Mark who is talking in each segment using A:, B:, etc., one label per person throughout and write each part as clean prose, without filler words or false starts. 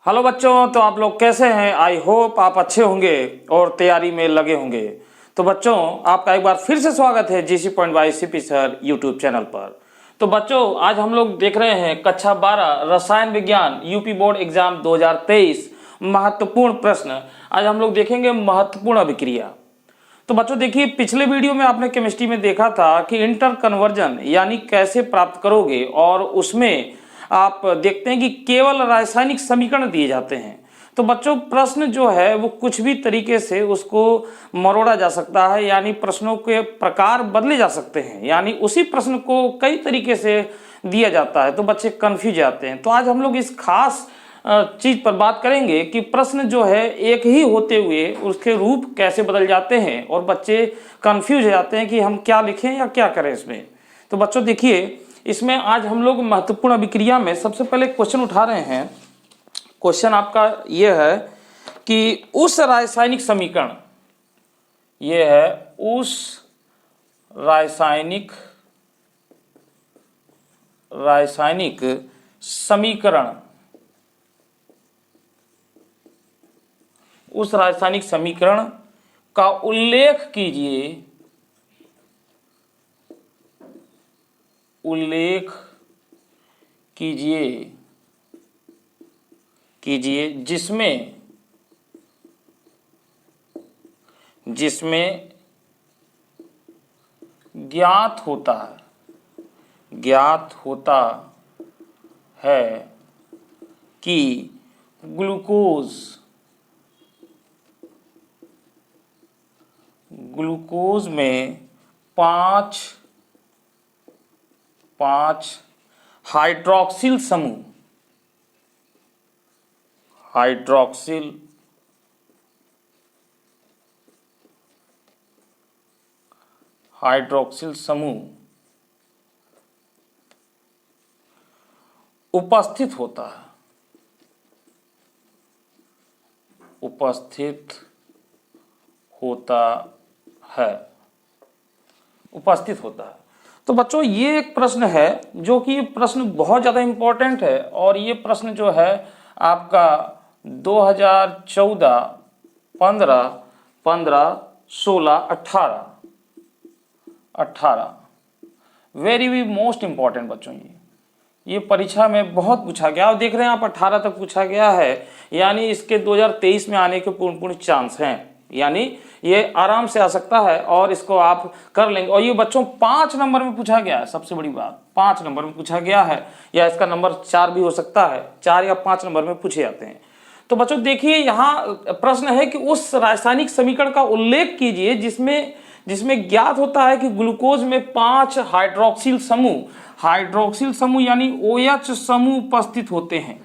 A: Hello बच्चों, तो आप लोग कैसे हैं। आई होप आप अच्छे होंगे और तैयारी में लगे होंगे। तो बच्चों, आपका एक बार फिर से स्वागत है GC point by CP sir YouTube channel पर। तो बच्चों, आज हम लोग देख रहे हैं कक्षा 12 रसायन विज्ञान यूपी बोर्ड एग्जाम 2023 महत्वपूर्ण प्रश्न। आज हम लोग देखेंगे महत्वपूर्ण अभिक्रिया। तो बच्चों देखिए, पिछले वीडियो में आपने केमिस्ट्री में देखा था कि इंटर कन्वर्जन यानी कैसे प्राप्त करोगे, और उसमें आप देखते हैं कि केवल रासायनिक समीकरण दिए जाते हैं। तो बच्चों, प्रश्न जो है वो कुछ भी तरीके से उसको मरोड़ा जा सकता है, यानी प्रश्नों के प्रकार बदले जा सकते हैं, यानी उसी प्रश्न को कई तरीके से दिया जाता है, तो बच्चे कंफ्यूज जाते हैं। तो आज हम लोग इस खास चीज पर बात करेंगे कि प्रश्न जो है एक ही होते हुए उसके रूप कैसे बदल जाते हैं और बच्चे कंफ्यूज हो जाते हैं कि हम क्या लिखें या क्या करें इसमें। तो बच्चों देखिए, इसमें आज हम लोग महत्वपूर्ण अभिक्रिया में सबसे पहले क्वेश्चन उठा रहे हैं। क्वेश्चन आपका यह है कि उस रासायनिक समीकरण, यह है उस रासायनिक समीकरण, उस रासायनिक समीकरण का उल्लेख कीजिए जिसमें ज्ञात होता है कि ग्लूकोज में पांच हाइड्रोक्सिल समूह उपस्थित होता है। तो बच्चों, ये एक प्रश्न है जो कि प्रश्न बहुत ज़्यादा इम्पोर्टेंट है, और ये प्रश्न जो है आपका 2014, 15, 16, 18 वेरी मोस्ट इम्पॉर्टेंट बच्चों। ये परीक्षा में बहुत पूछा गया, और देख रहे हैं आप 18 तक पूछा गया है, यानी इसके 2023 में आने के पूर्ण चांस हैं, यानी ये आराम से आ सकता है और इसको आप कर लेंगे। और ये बच्चों 5 नंबर में पूछा गया है, सबसे बड़ी बात 5 नंबर में पूछा गया है, या इसका नंबर 4 भी हो सकता है, 4 या 5 नंबर में पूछे जाते हैं। तो बच्चों देखिए, यहाँ प्रश्न है कि उस रासायनिक समीकरण का उल्लेख कीजिए जिसमें ज्ञात होता है कि ग्लूकोज में 5 हाइड्रोक्सिल समूह यानी OH समूह उपस्थित होते हैं।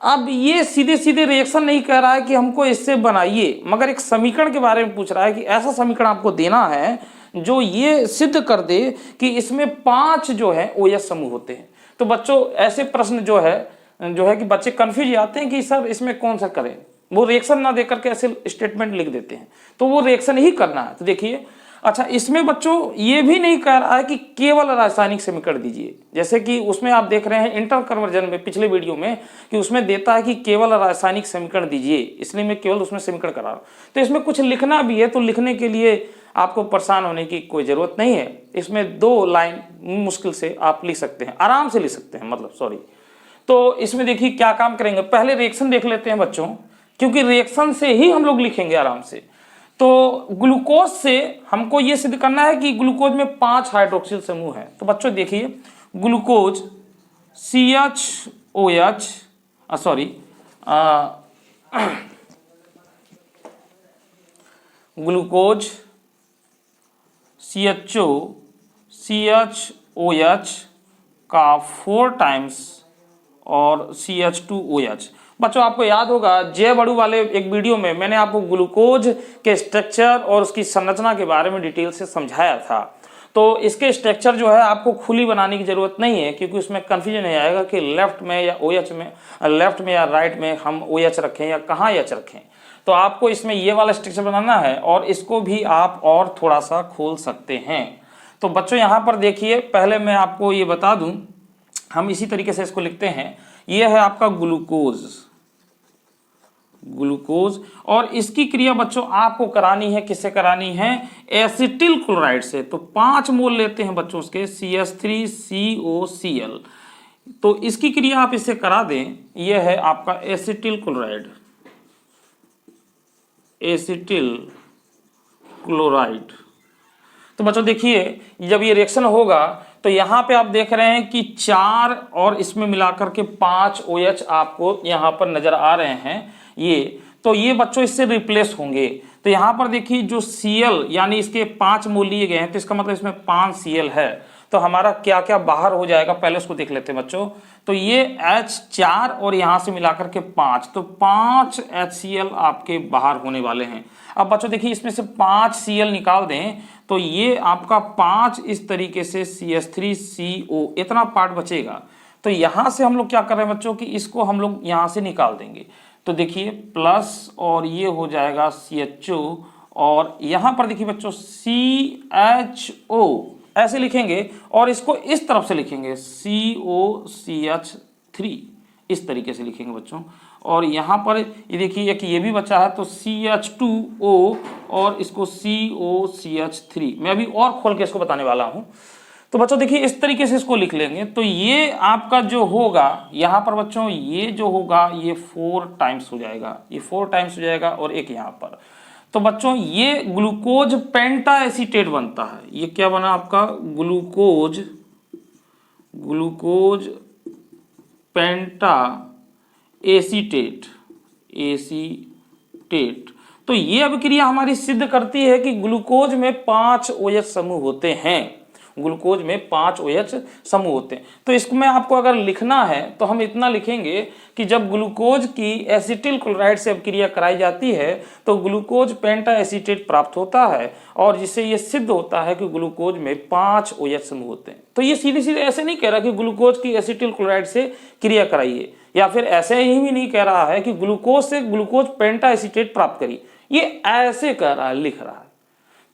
A: अब ये सीधे सीधे रिएक्शन नहीं कह रहा है कि हमको इससे बनाइए, मगर एक समीकरण के बारे में पूछ रहा है कि ऐसा समीकरण आपको देना है जो ये सिद्ध कर दे कि इसमें 5 जो है OH समूह होते हैं। तो बच्चों, ऐसे प्रश्न जो है कि बच्चे कंफ्यूज आते हैं कि सर इसमें कौन सा करें, वो रिएक्शन ना देकर के ऐसे स्टेटमेंट लिख देते हैं, तो वो रिएक्शन ही करना है। तो देखिए, अच्छा, इसमें बच्चों ये भी नहीं कह रहा है कि केवल रासायनिक समीकरण दीजिए, जैसे कि उसमें आप देख रहे हैं इंटर कन्वर्जन में पिछले वीडियो में कि उसमें देता है कि केवल रासायनिक समीकरण दीजिए, इसलिए मैं केवल उसमें समीकरण करा रहा हूं। तो इसमें कुछ लिखना भी है, तो लिखने के लिए आपको परेशान होने की कोई जरूरत नहीं है। इसमें 2 लाइन मुश्किल से आप लिख सकते हैं, आराम से लिख सकते हैं, तो इसमें देखिए क्या काम करेंगे, पहले रिएक्शन देख लेते हैं बच्चों, क्योंकि रिएक्शन से ही हम लोग लिखेंगे आराम से। तो ग्लूकोज से हमको ये सिद्ध करना है कि ग्लूकोज में 5 हाइड्रोक्सिल समूह है। तो बच्चों देखिए, ग्लूकोज ग्लूकोज CHOH का 4 टाइम्स और CH2OH। बच्चों आपको याद होगा, जय बड़ू वाले एक वीडियो में मैंने आपको ग्लूकोज के स्ट्रक्चर और उसकी संरचना के बारे में डिटेल से समझाया था। तो इसके स्ट्रक्चर जो है आपको खुली बनाने की जरूरत नहीं है, क्योंकि उसमें कंफ्यूजन नहीं आएगा कि लेफ्ट में या राइट में हम OH रखें या कहाँ H रखें। तो आपको इसमें ये वाला स्ट्रक्चर बनाना है, और इसको भी आप और थोड़ा सा खोल सकते हैं। तो बच्चों यहाँ पर देखिए, पहले मैं आपको ये बता दूं, हम इसी तरीके से इसको लिखते हैं। ये है आपका ग्लूकोज, ग्लूकोज। और इसकी क्रिया बच्चों आपको करानी है, किससे करानी है? एसिटिल क्लोराइड से। तो 5 मोल लेते हैं बच्चों उसके CH3COCl। तो इसकी क्रिया आप इसे करा दें, यह है आपका एसिटिल क्लोराइड, एसिटिल क्लोराइड। तो बच्चों देखिए जब ये रिएक्शन होगा तो यहां पे आप देख रहे हैं कि 4 और इसमें मिलाकर के 5 OH आपको यहां पर नजर आ रहे हैं। ये बच्चों इससे रिप्लेस होंगे। तो यहां पर देखिए जो Cl यानी इसके 5 मोल लिए गए हैं, तो इसका मतलब इसमें 5 Cl है। तो हमारा क्या क्या बाहर हो जाएगा पहले उसको देख लेते हैं बच्चों। तो ये H4 और यहां से मिलाकर के 5, तो 5 HCl आपके बाहर होने वाले हैं। अब बच्चों देखिए इसमें से 5 Cl निकाल दें तो ये आपका 5 इस तरीके से CH3CO इतना पार्ट बचेगा। तो यहां से हम लोग क्या कर रहे हैं बच्चों कि इसको हम लोग यहां से निकाल देंगे। तो देखिए प्लस और ये हो जाएगा CHO, और यहां पर देखिए बच्चों CHO ऐसे लिखेंगे और इसको इस तरफ से लिखेंगे COCH3, इस तरीके से लिखेंगे बच्चों। और यहाँ पर ये देखिए कि ये भी बचा है तो CH2O और इसको COCH3। मैं अभी और खोल के इसको बताने वाला हूँ। तो बच्चों देखिए इस तरीके से इसको लिख लेंगे। तो ये आपका जो होगा यहाँ पर बच्चों, ये जो होगा ये 4 टाइम्स हो जाएगा, ये 4 टाइम्स हो जाएगा और एक यहाँ पर। तो बच्चों ये ग्लूकोज पेंटा एसीटेट बनता है। ये क्या बना आपका? ग्लूकोज पेंटा एसीटेट। तो ये अभिक्रिया हमारी सिद्ध करती है कि ग्लूकोज में 5 OH समूह होते हैं, ग्लूकोज में 5 OH समूह होते हैं। तो इसमें आपको अगर लिखना है तो हम इतना लिखेंगे कि जब ग्लूकोज की एसिटिल क्लोराइड से अभिक्रिया कराई जाती है तो ग्लूकोज पेंटा एसीटेट प्राप्त होता है, और जिससे ये सिद्ध होता है कि ग्लूकोज में 5 OH समूह होते हैं। तो ये सीधे सीधे ऐसे नहीं कह रहा कि ग्लूकोज की एसिटिल क्लोराइड से क्रिया कराइए, या फिर ऐसे ही भी नहीं कह रहा है कि ग्लूकोज से ग्लूकोज पेंटा एसीटेट प्राप्त करिए। ये ऐसे कह रहा है, लिख रहा है।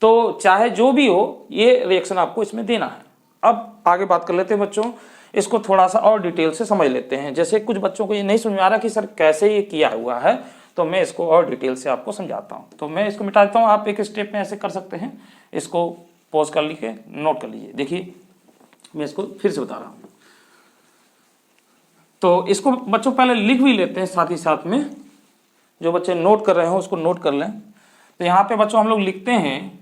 A: तो चाहे जो भी हो ये रिएक्शन आपको इसमें देना है। अब आगे बात कर लेते हैं बच्चों, इसको थोड़ा सा और डिटेल से समझ लेते हैं। जैसे कुछ बच्चों को ये नहीं समझ में आ रहा कि सर कैसे ये किया हुआ है, तो मैं इसको और डिटेल से आपको समझाता हूँ। तो मैं इसको मिटा देता हूँ, आप एक स्टेप में ऐसे कर सकते हैं। इसको पॉज कर लीजिए, नोट कर लीजिए। देखिए मैं इसको फिर से बता रहा हूँ। तो इसको बच्चों पहले लिख भी लेते हैं, साथ ही साथ में जो बच्चे नोट कर रहे हो उसको नोट कर लें। तो यहाँ पे बच्चों हम लोग लिखते हैं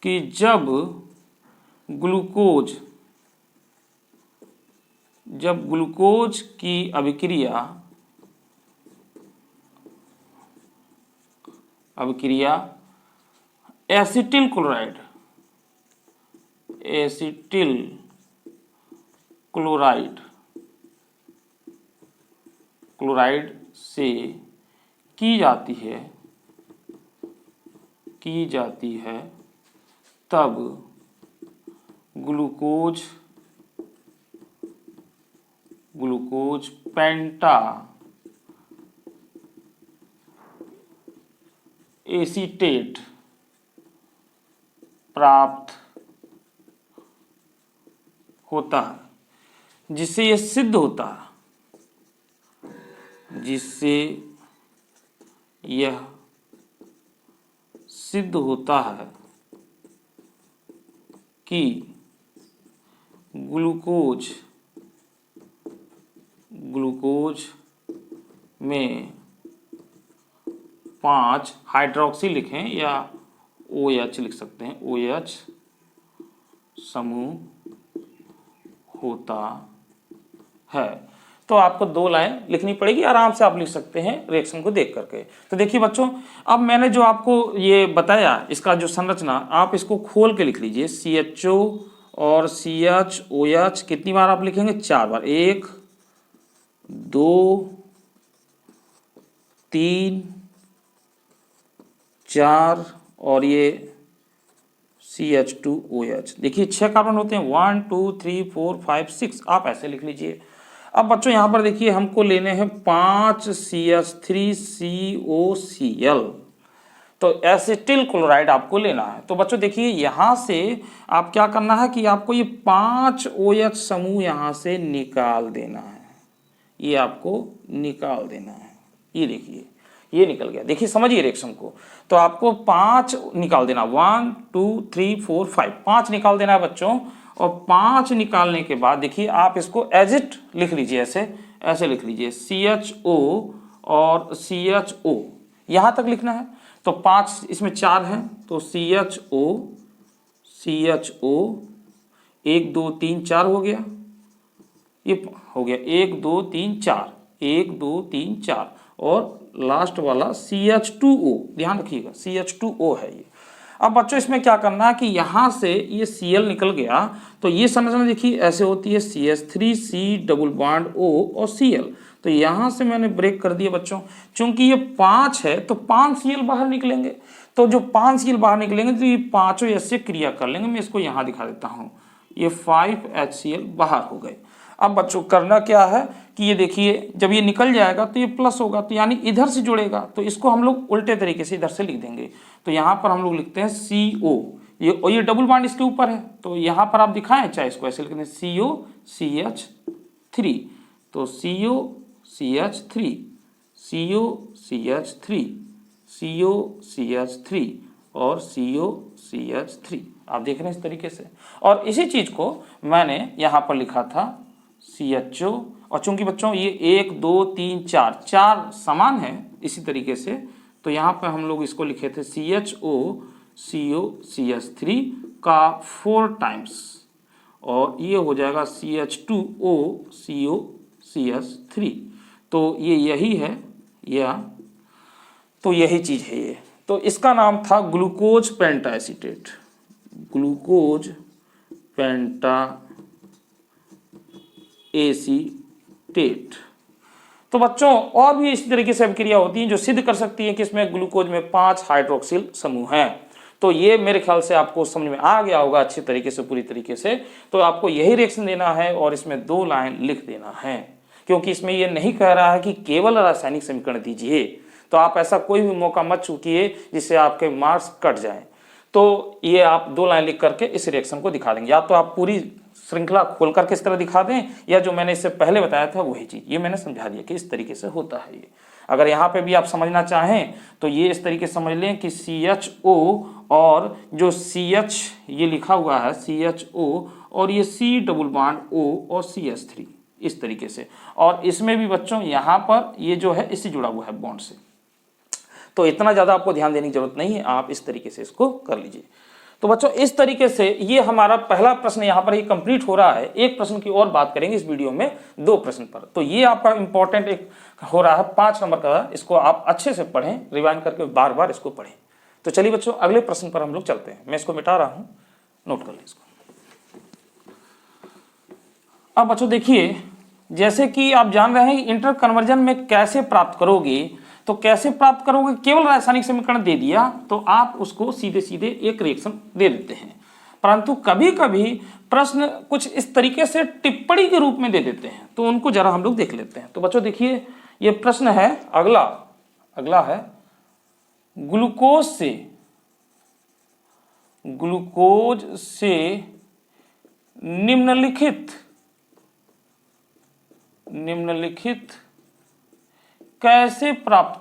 A: कि जब ग्लूकोज की अभिक्रिया एसिटिल क्लोराइड से की जाती है तब ग्लूकोज पेंटा एसीटेट प्राप्त होता है, जिससे यह सिद्ध होता है, कि ग्लूकोज में 5 हाइड्रोक्सी लिखें या OH लिख सकते हैं, OH समूह होता है। तो आपको 2 लाइन लिखनी पड़ेगी, आराम से आप लिख सकते हैं रिएक्शन को देख करके। तो देखिए बच्चों, अब मैंने जो आपको ये बताया इसका जो संरचना, आप इसको खोल के लिख लीजिए। CHO और CHOH कितनी बार आप लिखेंगे? 4 बार। 1 2 3 4 और ये CH2OH। देखिए 6 कार्बन होते हैं, 1 2 3 4 5 6, आप ऐसे लिख लीजिए। अब बच्चों यहाँ पर देखिए हमको लेने हैं 5 CH3COCl, तो एसिटिल क्लोराइड आपको लेना है। तो बच्चों देखिए यहाँ से आप क्या करना है कि आपको ये 5 OH समूह यहाँ से निकाल देना है, ये आपको निकाल देना है। ये देखिए ये निकल गया। देखिए समझिए रिएक्शन को। तो आपको 5 निकाल देना, 1 2 3 4 5, 5 निकाल देना है बच्चों। और 5 निकालने के बाद देखिए आप इसको एज इट लिख लीजिए, ऐसे लिख लीजिए CHO और CHO, यहाँ तक लिखना है। तो 5 इसमें 4 है तो CHO 1 2 3 4 हो गया, ये हो गया 1 2 3 4, 1 2 3 4, और लास्ट वाला CH2O, ध्यान रखिएगा CH2O है ये। अब बच्चों इसमें क्या करना है कि यहाँ से ये Cl निकल गया, तो ये संरचना देखिए ऐसे होती है CH3C डबल बॉन्ड O और Cl। तो यहाँ से मैंने ब्रेक कर दिया बच्चों, चूंकि ये 5 है तो 5 Cl बाहर निकलेंगे। तो जो 5 Cl बाहर निकलेंगे तो ये पांचों ऐसे क्रिया कर लेंगे। मैं इसको यहाँ दिखा देता हूँ, ये 5 HCl बाहर हो गए। अब बच्चों करना क्या है कि ये देखिए जब ये निकल जाएगा तो ये प्लस होगा, तो यानी इधर से जुड़ेगा, तो इसको हम लोग उल्टे तरीके से इधर से लिख देंगे। तो यहाँ पर हम लोग लिखते हैं CO, ये डबल बॉन्ड इसके ऊपर है, तो यहाँ पर आप दिखाएं चाहे इसको ऐसे लिखते हैं COCH3, तो COCH3 COCH3 COCH3 और COCH3, आप देख रहे हैं इस तरीके से। और इसी चीज को मैंने यहाँ पर लिखा था CHO, और चूंकि बच्चों ये 1 2 3 4 समान है इसी तरीके से, तो यहाँ पर हम लोग इसको लिखे थे CHO CO CH3 का 4 टाइम्स, और ये हो जाएगा CH2O CO CH3। तो ये यही है, या तो यही चीज है ये। तो इसका नाम था ग्लूकोज पेंटा एसीटेट, ग्लूकोज पेंटा एसीटेट। तो बच्चों और भी इसी तरीके से अभिक्रिया होती हैं जो सिद्ध कर सकती हैं कि इसमें ग्लूकोज में 5 हाइड्रोक्सिल समूह हैं। तो ये मेरे ख्याल से आपको समझ में आ गया होगा अच्छी तरीके से, पूरी तरीके से। तो आपको यही रिएक्शन देना है और इसमें 2 लाइन लिख देना है, क्योंकि इसमें ये नहीं कह रहा है कि केवल रासायनिक समीकरण दीजिए। तो आप ऐसा कोई भी मौका मत चूकिए जिससे आपके मार्क्स कट जाएं। तो ये आप 2 लाइन लिख करके इस रिएक्शन को दिखा देंगे, या तो आप पूरी श्रृंखला खोल करके इस तरह दिखा दें, या जो मैंने इससे पहले बताया था वही चीज, ये मैंने समझा दिया कि इस तरीके से होता है ये। अगर यहाँ पे भी आप समझना चाहें तो ये इस तरीके से समझ लें कि CHO और जो CH ये लिखा हुआ है CHO और ये C डबल बॉन्ड O और CH3, इस तरीके से। और इसमें भी बच्चों यहाँ पर ये जो है इससे जुड़ा हुआ है बॉन्ड से, तो इतना ज़्यादा आपको ध्यान देने की जरूरत नहीं है, आप इस तरीके से इसको कर लीजिए। तो बच्चों इस तरीके से ये हमारा पहला प्रश्न यहाँ पर ही कंप्लीट हो रहा है। एक प्रश्न की और बात करेंगे इस वीडियो में, 2 प्रश्न पर। तो ये आपका इंपॉर्टेंट एक हो रहा है 5 नंबर का, इसको आप अच्छे से पढ़ें, रिवाइंड करके बार बार इसको पढ़ें। तो चलिए बच्चों अगले प्रश्न पर हम लोग चलते हैं। मैं इसको मिटा रहा हूँ, नोट कर लें इसको। अब बच्चों देखिए, जैसे कि आप जान रहे हैं इंटर कन्वर्जन में कैसे प्राप्त करोगे, तो कैसे प्राप्त करोगे, केवल रासायनिक समीकरण दे दिया तो आप उसको सीधे सीधे एक रिएक्शन दे देते हैं। परंतु कभी कभी प्रश्न कुछ इस तरीके से टिप्पणी के रूप में दे देते हैं, तो उनको जरा हम लोग देख लेते हैं। तो बच्चों देखिए ये प्रश्न है, अगला है ग्लूकोज से निम्नलिखित कैसे प्राप्त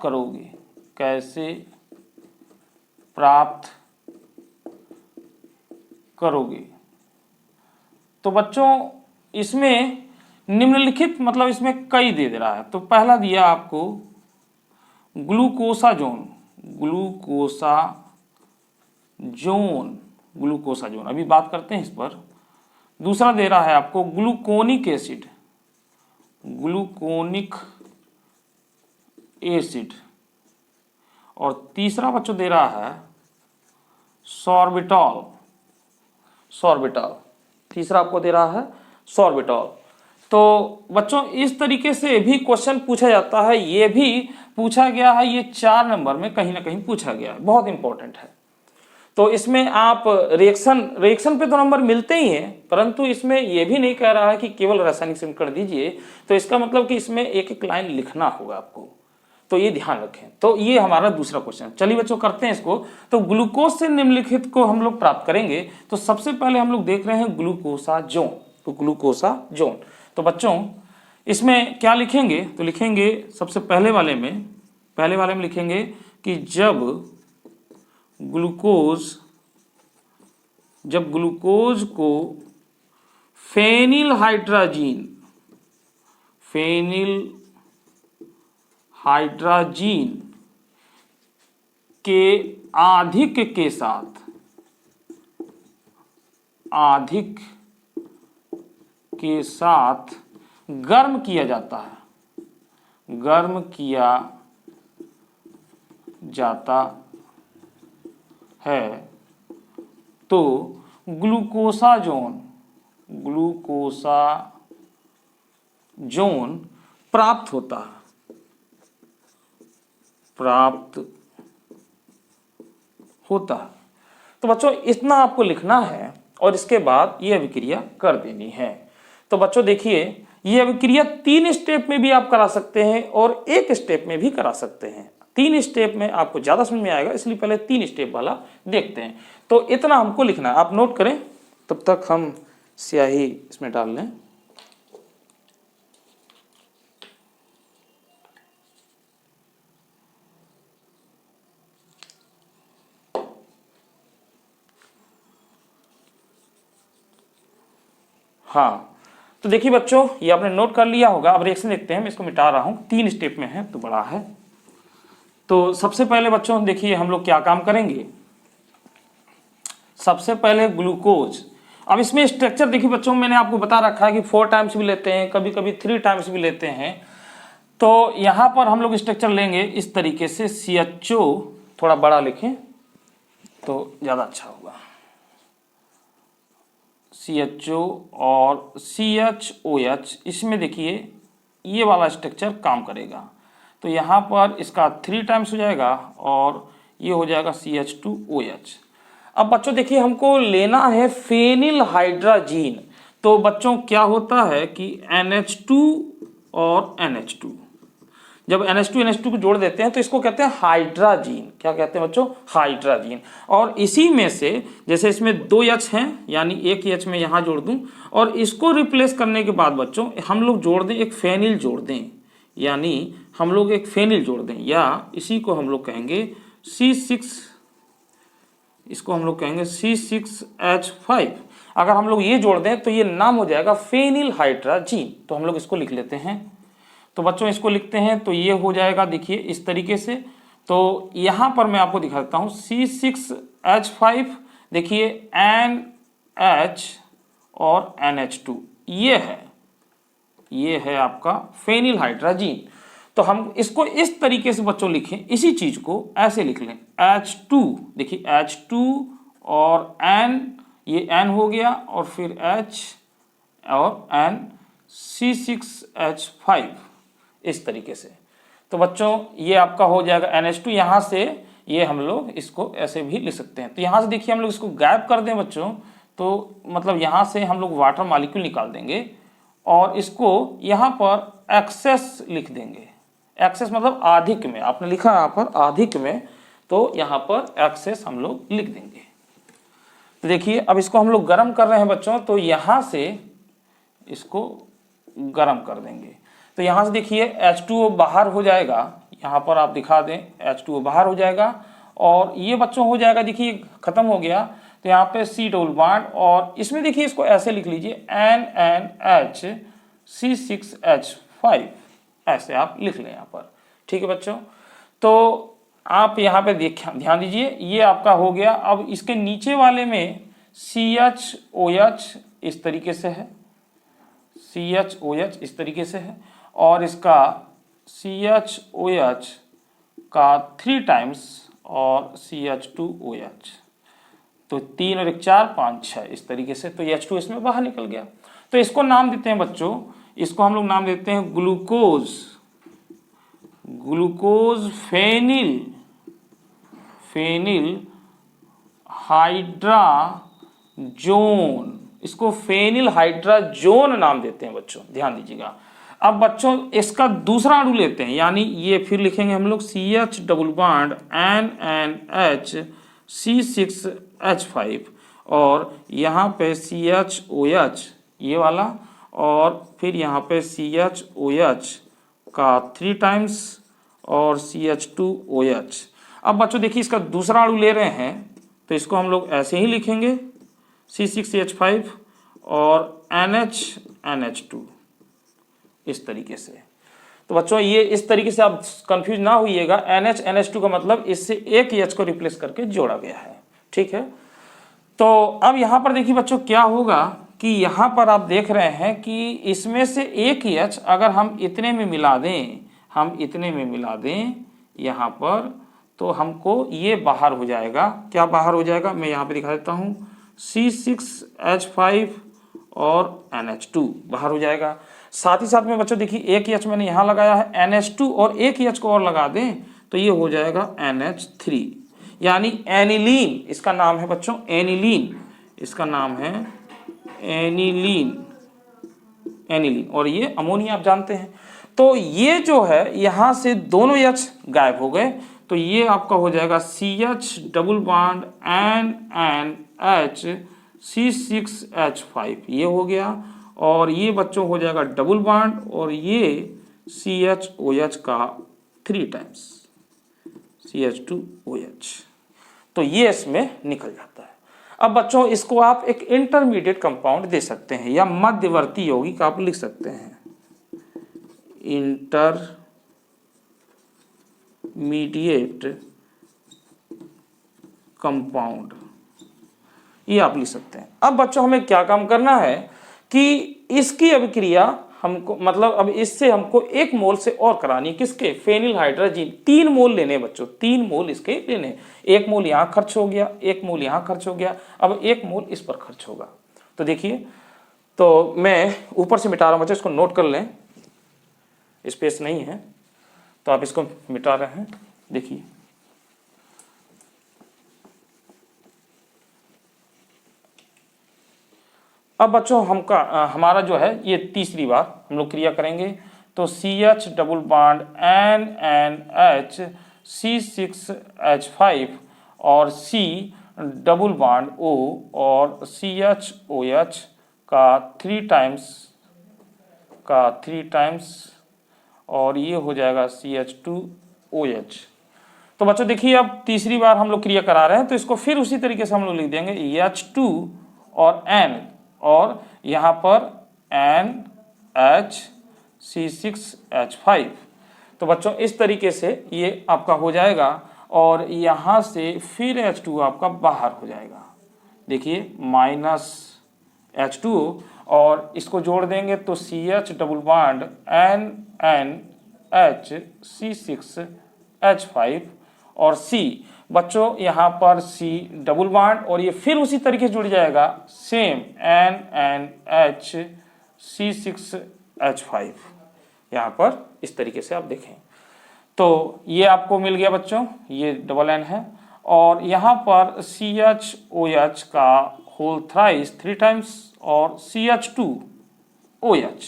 A: करोगे। तो बच्चों इसमें निम्नलिखित मतलब इसमें कई दे रहा है। तो पहला दिया आपको ग्लूकोसाजोन, अभी बात करते हैं इस पर। दूसरा दे रहा है आपको ग्लूकोनिक एसिड, और तीसरा बच्चों दे रहा है सॉर्बिटॉल, तीसरा आपको दे रहा है सॉर्बिटॉल। तो बच्चों इस तरीके से भी क्वेश्चन पूछा जाता है, ये भी पूछा गया है, ये 4 नंबर में कहीं ना कहीं पूछा गया है, बहुत इंपॉर्टेंट है। तो इसमें आप रिएक्शन पे तो नंबर मिलते ही हैं, परंतु इसमें यह भी नहीं कह रहा है कि केवल रासायनिक समीकरण दीजिए। तो इसका मतलब कि इसमें एक एक लाइन लिखना होगा आपको, तो ये ध्यान रखें। तो ये हमारा दूसरा क्वेश्चन। चलिए बच्चों करते हैं इसको। तो ग्लूकोज से निम्नलिखित को हम लोग प्राप्त करेंगे। तो सबसे पहले हम लोग देख रहे हैं ग्लूकोसाजोन। तो ग्लूकोसाजोन, तो बच्चों इसमें क्या लिखेंगे, तो लिखेंगे सबसे पहले वाले में पहले वाले में लिखेंगे कि जब ग्लूकोज को फेनिलहाइड्राजीन के अधिक के साथ गर्म किया जाता है तो ग्लूकोसाजोन प्राप्त होता है। तो बच्चों इतना आपको लिखना है और इसके बाद ये अभिक्रिया कर देनी है। तो बच्चों देखिए, ये अभिक्रिया 3 स्टेप में भी आप करा सकते हैं और 1 स्टेप में भी करा सकते हैं। 3 स्टेप में आपको ज्यादा समझ में आएगा, इसलिए पहले 3 स्टेप वाला देखते हैं। तो इतना हमको लिखना है, आप नोट करें, तब तक हम स्याही इसमें डाल लें। हाँ, तो देखिए बच्चों, ये आपने नोट कर लिया होगा। अब रिएक्शन देखते हैं, मैं इसको मिटा रहा हूं, 3 स्टेप में है तो बड़ा है। तो सबसे पहले बच्चों देखिए हम लोग क्या काम करेंगे। सबसे पहले ग्लूकोज, अब इसमें स्ट्रक्चर देखिए बच्चों, मैंने आपको बता रखा है कि 4 टाइम्स भी लेते हैं, कभी कभी 3 टाइम्स भी लेते हैं। तो यहां पर हम लोग स्ट्रक्चर लेंगे इस तरीके से, CHO थोड़ा बड़ा लिखें तो ज्यादा अच्छा होगा, CHO और CHOH, इसमें देखिए ये वाला स्ट्रक्चर काम करेगा। तो यहाँ पर इसका 3 टाइम्स हो जाएगा और ये हो जाएगा CH2OH। अब बच्चों देखिए हमको लेना है फेनिलहाइड्राजीन। तो बच्चों क्या होता है कि NH2 और NH2, जब NH2 को जोड़ देते हैं तो इसको कहते हैं हाइड्राजीन। क्या कहते हैं बच्चों? हाइड्राजीन। और इसी में से जैसे इसमें 2 H हैं, यानी एक H में यहाँ जोड़ दूं और इसको रिप्लेस करने के बाद बच्चों हम लोग जोड़ दें, एक फेनिल जोड़ दें, यानी हम लोग एक फेनिल जोड़ दें, या इसी को हम लोग कहेंगे C6, इसको हम लोग कहेंगे C6H5। अगर हम लोग ये जोड़ दें तो ये नाम हो जाएगा फेनिलहाइड्राजीन। तो हम लोग इसको लिख लेते हैं। तो बच्चों इसको लिखते हैं तो ये हो जाएगा देखिए इस तरीके से। तो यहां पर मैं आपको दिखा देता हूं, C6H5 देखिए NH और NH2, ये है आपका फेनिलहाइड्राजीन। तो हम इसको इस तरीके से बच्चों लिखें, इसी चीज को ऐसे लिख लें, H2, देखिए H2 और N, ये N हो गया और फिर H और N, C6H5, इस तरीके से। तो बच्चों ये आपका हो जाएगा NH2। यहां से ये हम लोग इसको ऐसे भी लिख सकते हैं। तो यहां से देखिए हम लोग इसको गायब कर दें बच्चों, तो मतलब यहां से हम लोग वाटर मॉलिक्यूल निकाल देंगे और इसको यहां पर एक्सेस लिख देंगे। एक्सेस मतलब अधिक में, आपने लिखा यहाँ पर अधिक में, तो यहाँ पर एक्सेस हम लोग लिख देंगे। तो देखिए अब इसको हम लोग गर्म कर रहे हैं बच्चों, तो यहां से इसको गर्म कर देंगे। तो यहां से देखिए H2O बाहर हो जाएगा, यहां पर आप दिखा दें H2O बाहर हो जाएगा और ये बच्चों हो जाएगा, देखिए खत्म हो गया। तो यहाँ पे C डबल बॉन्ड और इसमें देखिए इसको ऐसे लिख लीजिए NNH C6H5, ऐसे आप लिख लें यहाँ पर। ठीक है बच्चों, तो आप यहाँ पे ध्यान दीजिए, ये आपका हो गया। अब इसके नीचे वाले में CHOH इस तरीके से है, CHOH इस तरीके से है और इसका CHOH का 3 टाइम्स और CH2OH, तो 3 और 1 4 5 6 इस तरीके से। तो H2 इसमें बाहर निकल गया। तो इसको नाम देते हैं बच्चों, इसको हम लोग नाम देते हैं ग्लूकोज फेनिल हाइड्राजोन, इसको फेनिल हाइड्राजोन नाम देते हैं बच्चों, ध्यान दीजिएगा। अब बच्चों इसका दूसरा अणु लेते हैं, यानी ये फिर लिखेंगे हम लोग CH double bond NNH C6H5 और यहाँ पे CHOH ये वाला और फिर यहाँ पे CHOH का 3 टाइम्स और CH2OH। अब बच्चों देखिए इसका दूसरा अणु ले रहे हैं तो इसको हम लोग ऐसे ही लिखेंगे C6H5 और NH2 इस तरीके से। तो बच्चों ये इस तरीके से आप कंफ्यूज ना होइएगा, NH2 का मतलब इससे एक H को रिप्लेस करके जोड़ा गया है, ठीक है। तो अब यहाँ पर देखिए बच्चों क्या होगा कि यहाँ पर आप देख रहे हैं कि इसमें से एक H अगर हम इतने में मिला दें, यहाँ पर, तो हमको ये बाहर हो जाएगा। क्या बाहर हो जाएगा, मैं यहाँ पे दिखा देता हूँ, C6H5 और NH2 बाहर हो जाएगा। साथ ही साथ में बच्चों देखिए एक H मैंने यहाँ लगाया है NH2 और एक H को और लगा दें तो ये हो जाएगा NH3, यानी एनिलीन इसका नाम है बच्चों, एनिलीन इसका नाम है एनिलीन, और ये अमोनिया आप जानते हैं। तो ये जो है यहाँ से दोनों H गायब हो गए तो ये आपका हो जाएगा CH double bond NH C6H5 ये हो गया, और ये बच्चों हो जाएगा डबल बॉन्ड और ये CHOH का 3 टाइम्स CH2OH, तो ये इसमें निकल जाता है। अब बच्चों इसको आप एक इंटरमीडिएट कंपाउंड दे सकते हैं या मध्यवर्ती यौगिक आप लिख सकते हैं, इंटरमीडिएट कंपाउंड ये आप लिख सकते हैं। अब बच्चों हमें क्या काम करना है कि इसकी अभिक्रिया हमको, मतलब अब इससे हमको 1 मोल से और करानी है, किसके, फेनिल हाइड्रोजीन। 3 मोल लेने बच्चों, 3 मोल इसके लेने, 1 मोल यहाँ खर्च हो गया, 1 मोल यहाँ खर्च हो गया, अब 1 मोल इस पर खर्च होगा। तो देखिए, तो मैं ऊपर से मिटा रहा हूँ बच्चों, इसको नोट कर लें, स्पेस नहीं है तो आप इसको मिटा रहे हैं। देखिए अब बच्चों हमारा जो है ये तीसरी बार हम लोग क्रिया करेंगे, तो CH double bond NH C6H5 और C डबल बॉन्ड O और CHOH का 3 टाइम्स और ये हो जाएगा CH2OH। तो बच्चों देखिए अब तीसरी बार हम लोग क्रिया करा रहे हैं तो इसको फिर उसी तरीके से हम लोग लिख देंगे H2 और N और यहाँ पर NH C6H5। तो बच्चों इस तरीके से ये आपका हो जाएगा और यहाँ से फिर H2 आपका बाहर हो जाएगा। देखिए माइनस H2 और इसको जोड़ देंगे तो CH double bond NH C6H5 और C बच्चों यहाँ पर C डबल बॉन्ड और ये फिर उसी तरीके से जुड़ जाएगा सेम NH C6H5 यहाँ पर इस तरीके से आप देखें। तो ये आपको मिल गया बच्चों, ये डबल N है और यहाँ पर CHOH का होल थ्राइस 3 टाइम्स और CH2OH।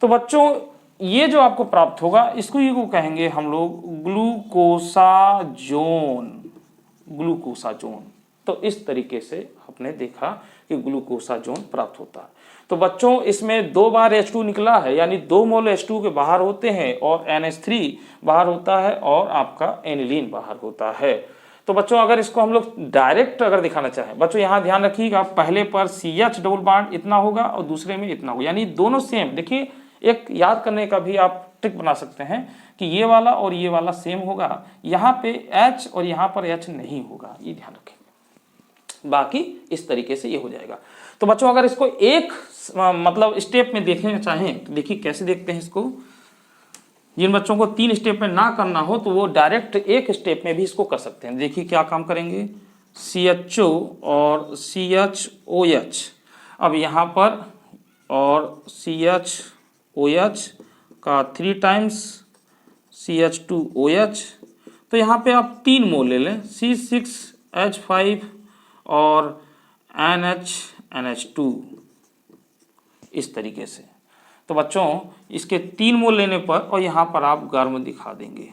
A: तो बच्चों ये जो आपको प्राप्त होगा इसको ये को कहेंगे हम लोग ग्लूकोसाजोन। तो इस तरीके से आपने देखा कि ग्लूकोसाजोन प्राप्त होता है। तो बच्चों इसमें 2 बार H2 निकला है, यानी 2 मोल H2 के बाहर होते हैं और NH3 बाहर होता है और आपका एनिलीन बाहर होता है। तो बच्चों अगर इसको हम लोग डायरेक्ट अगर दिखाना चाहें, बच्चों यहाँ ध्यान रखिएगा पहले पर CH डबल बॉन्ड इतना होगा और दूसरे में इतना होगा, यानी दोनों सेम। देखिए एक याद करने का भी आप ट्रिक बना सकते हैं कि ये वाला और ये वाला सेम होगा, यहाँ पे H और यहाँ पर H नहीं होगा, ये ध्यान रखें। बाकी इस तरीके से ये हो जाएगा। तो बच्चों अगर इसको एक मतलब स्टेप में देखना चाहें तो देखिए कैसे देखते हैं इसको। जिन बच्चों को 3 स्टेप में ना करना हो तो वो डायरेक्ट एक स्टेप में भी इसको कर सकते हैं। देखिए क्या काम करेंगे, CHO और CHOH, अब यहाँ पर और CHOH का 3 टाइम्स CH2OH। तो यहाँ पे आप 3 मोल ले लें, C6H5 और NH2 इस तरीके से। तो बच्चों इसके 3 मोल लेने पर और यहाँ पर आप गर्म दिखा देंगे।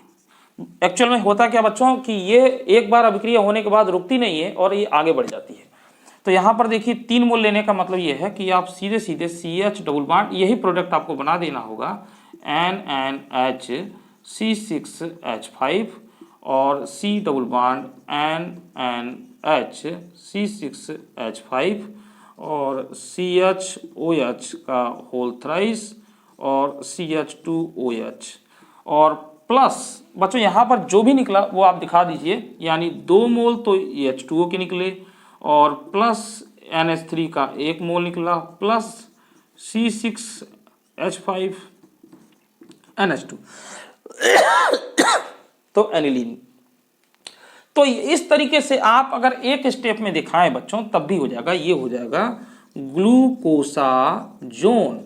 A: एक्चुअल में होता क्या बच्चों कि ये एक बार अभिक्रिया होने के बाद रुकती नहीं है और ये आगे बढ़ जाती है। तो यहाँ पर देखिए 3 मोल लेने का मतलब ये है कि आप सीधे सीधे CH डबल बॉन्ड यही प्रोडक्ट आपको बना देना होगा NH C6H5 और C double bond NNH C6H5 और CHOH का होल थ्राइस और CH2OH और प्लस बच्चों यहाँ पर जो भी निकला वो आप दिखा दीजिए, यानी 2 मोल तो H2O के निकले और प्लस NH3 का 1 मोल निकला प्लस C6H5 NH2 तो एनिलीन। तो इस तरीके से आप अगर एक स्टेप में दिखाएं बच्चों तब भी हो जाएगा। ये हो जाएगा ग्लूकोसाजोन,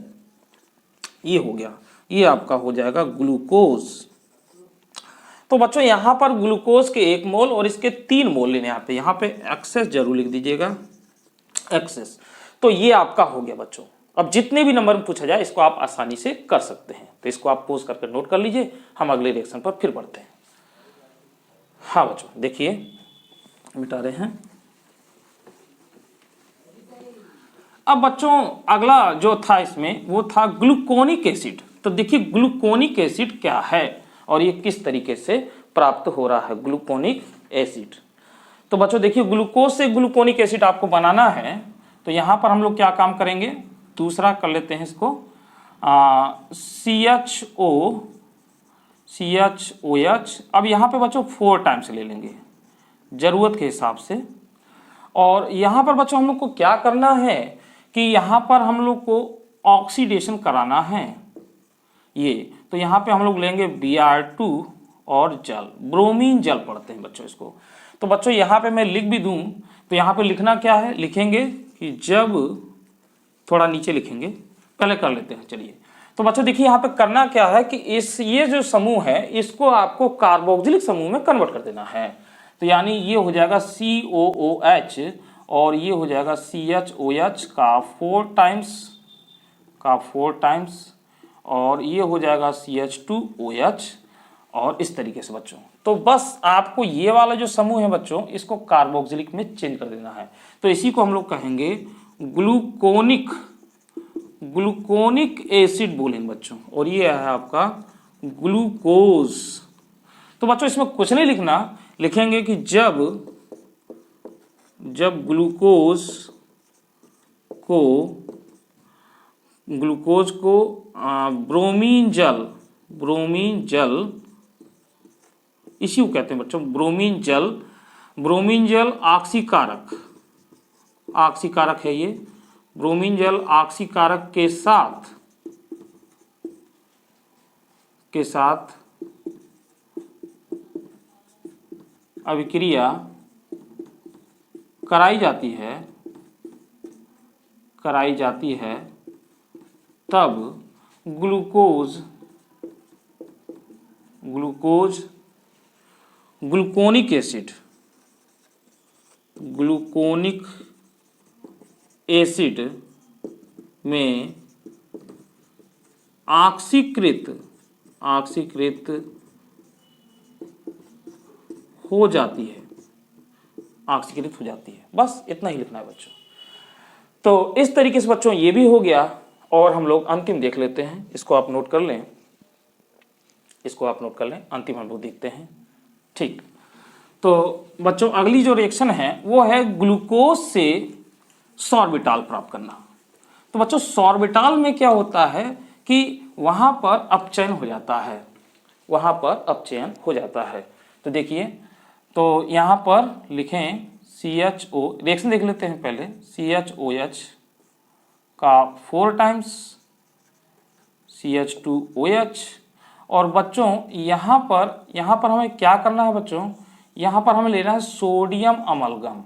A: ये हो गया, ये आपका हो जाएगा ग्लूकोज। तो बच्चों यहां पर ग्लूकोज के 1 मोल और इसके 3 मोल लेने आते हैं, यहां पे एक्सेस जरूर लिख दीजिएगा, एक्सेस। तो ये आपका हो गया बच्चों। अब जितने भी नंबर में पूछा जाए इसको आप आसानी से कर सकते हैं, तो इसको आप पोज करके नोट कर लीजिए। हम अगले रिएक्शन पर फिर बढ़ते हैं। हाँ बच्चों देखिए मिटा रहे हैं। अब बच्चों अगला जो था इसमें वो था ग्लूकोनिक एसिड। तो देखिए ग्लूकोनिक एसिड क्या है और ये किस तरीके से प्राप्त हो रहा है ग्लूकोनिक एसिड। तो बच्चों देखिए ग्लूकोज से ग्लूकोनिक एसिड आपको बनाना है, तो यहां पर हम लोग क्या काम करेंगे, दूसरा कर लेते हैं इसको CHOH। अब यहाँ पे बच्चों 4 टाइम्स ले लेंगे जरूरत के हिसाब से। और यहाँ पर बच्चों हम लोग को क्या करना है कि यहाँ पर हम लोग को ऑक्सीडेशन कराना है ये। तो यहाँ पे हम लोग लेंगे Br2 और जल, ब्रोमीन जल पढ़ते हैं बच्चों इसको। तो बच्चों यहाँ पे मैं लिख भी दूं तो यहाँ पे लिखना क्या है, लिखेंगे कि जब, थोड़ा नीचे लिखेंगे, पहले कर लेते हैं चलिए। तो बच्चों देखिए यहाँ पे करना क्या है कि ये जो समूह है इसको आपको कार्बोक्सिलिक समूह में कन्वर्ट कर देना है। तो यानी ये हो जाएगा COOH और ये हो जाएगा CHOH का 4 टाइम्स और ये हो जाएगा CH2OH और इस तरीके से बच्चों। तो बस आपको ये वाला जो समूह है बच्चों इसको कार्बोक्सिलिक में चेंज कर देना है। तो इसी को हम लोग कहेंगे ग्लूकोनिक एसिड बोलेंगे बच्चों, और ये है आपका ग्लूकोज। तो बच्चों इसमें कुछ नहीं लिखना, लिखेंगे कि जब ग्लूकोज को ब्रोमीन जल इसी को कहते हैं बच्चों ब्रोमीन जल ऑक्सीकारक है ये। ब्रोमीन जल ऑक्सीकारक के साथ अभिक्रिया कराई जाती है तब ग्लूकोनिक एसिड में ऑक्सीकृत हो जाती है, बस इतना ही लिखना है बच्चों। तो इस तरीके से बच्चों ये भी हो गया और हम लोग अंतिम देख लेते हैं। इसको आप नोट कर लें, अंतिम हम लोग देखते हैं। ठीक, तो बच्चों अगली जो रिएक्शन है वो है ग्लूकोज से सॉर्बिटॉल प्राप्त करना। तो बच्चों सॉर्बिटॉल में क्या होता है कि वहां पर अपचयन हो जाता है। तो देखिए, तो यहां पर लिखें CHO, रिएक्शन देख लेते हैं पहले। CHOH का 4 टाइम्स CH2OH और बच्चों यहाँ पर हमें क्या करना है बच्चों, यहाँ पर हमें लेना है सोडियम अमलगम।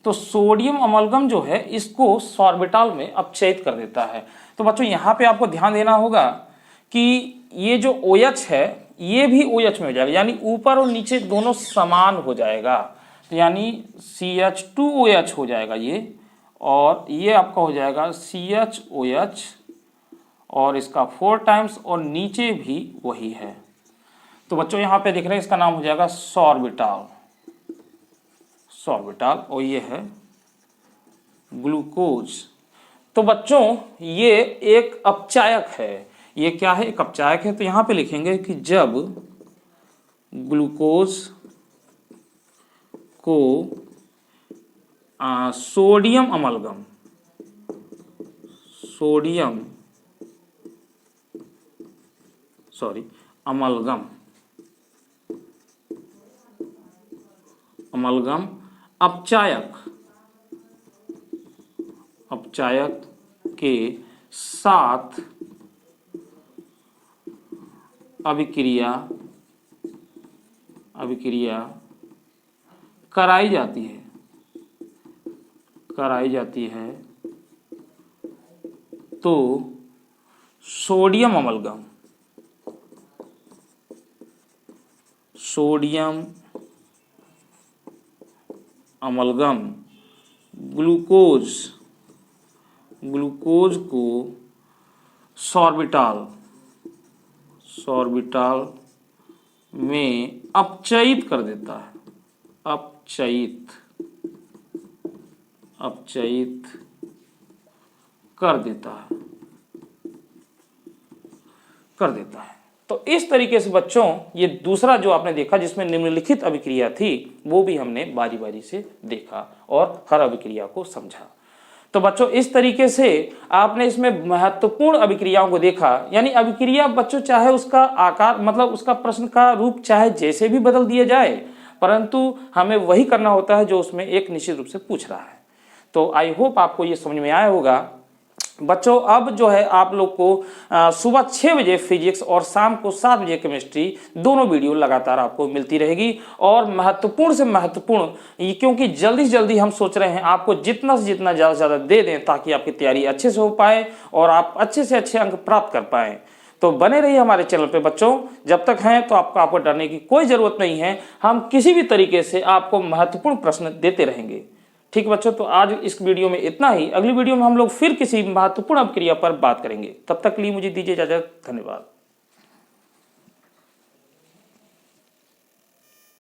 A: तो सोडियम अमलगम जो है इसको सॉर्बिटॉल में अपचयित कर देता है। तो बच्चों यहाँ पे आपको ध्यान देना होगा कि ये जो OH है ये भी OH में हो जाएगा, यानी ऊपर और नीचे दोनों समान हो जाएगा। तो यानी CH2OH हो जाएगा ये, और ये आपका हो जाएगा CHOH और इसका 4 टाइम्स और नीचे भी वही है। तो बच्चों यहाँ पे देख रहे हैं इसका नाम हो जाएगा सॉर्बिटॉल, और ये है ग्लूकोज। तो बच्चों ये एक अपचायक है, ये क्या है, एक अपचायक है। तो यहाँ पे लिखेंगे कि जब ग्लूकोज को सोडियम अमलगम अमलगम अपचायक के साथ अभिक्रिया कराई जाती है तो सोडियम अमलगम ग्लूकोज को सॉर्बिटाल में अपचयित कर देता है। अपचयित कर देता है। तो इस तरीके से बच्चों ये दूसरा जो आपने देखा जिसमें निम्नलिखित अभिक्रिया थी वो भी हमने बारी बारी से देखा और हर अभिक्रिया को समझा। तो बच्चों इस तरीके से आपने इसमें महत्वपूर्ण अभिक्रियाओं को देखा। यानी अभिक्रिया बच्चों चाहे उसका आकार मतलब उसका प्रश्न का रूप चाहे जैसे भी बदल दिया जाए, परंतु हमें वही करना होता है जो उसमें एक निश्चित रूप से पूछ रहा है। तो आई होप आपको ये समझ में आया होगा। बच्चों अब जो है आप लोग को सुबह 6 बजे फिजिक्स और शाम को 7 बजे केमिस्ट्री दोनों वीडियो लगातार आपको मिलती रहेगी। और महत्वपूर्ण से महत्वपूर्ण क्योंकि जल्दी से जल्दी हम सोच रहे हैं आपको जितना से जितना ज़्यादा से ज़्यादा दे दें ताकि आपकी तैयारी अच्छे से हो पाए और आप अच्छे से अच्छे अंक प्राप्त कर पाएँ। तो बने रहिए हमारे चैनल पे बच्चों। जब तक हैं तो आपको डरने की कोई ज़रूरत नहीं है। हम किसी भी तरीके से आपको महत्वपूर्ण प्रश्न देते रहेंगे। ठीक बच्चों, तो आज इस वीडियो में इतना ही। अगली वीडियो में हम लोग फिर किसी महत्वपूर्ण अभिक्रिया पर बात करेंगे। तब तक के लिए मुझे दीजिए इजाजत। धन्यवाद।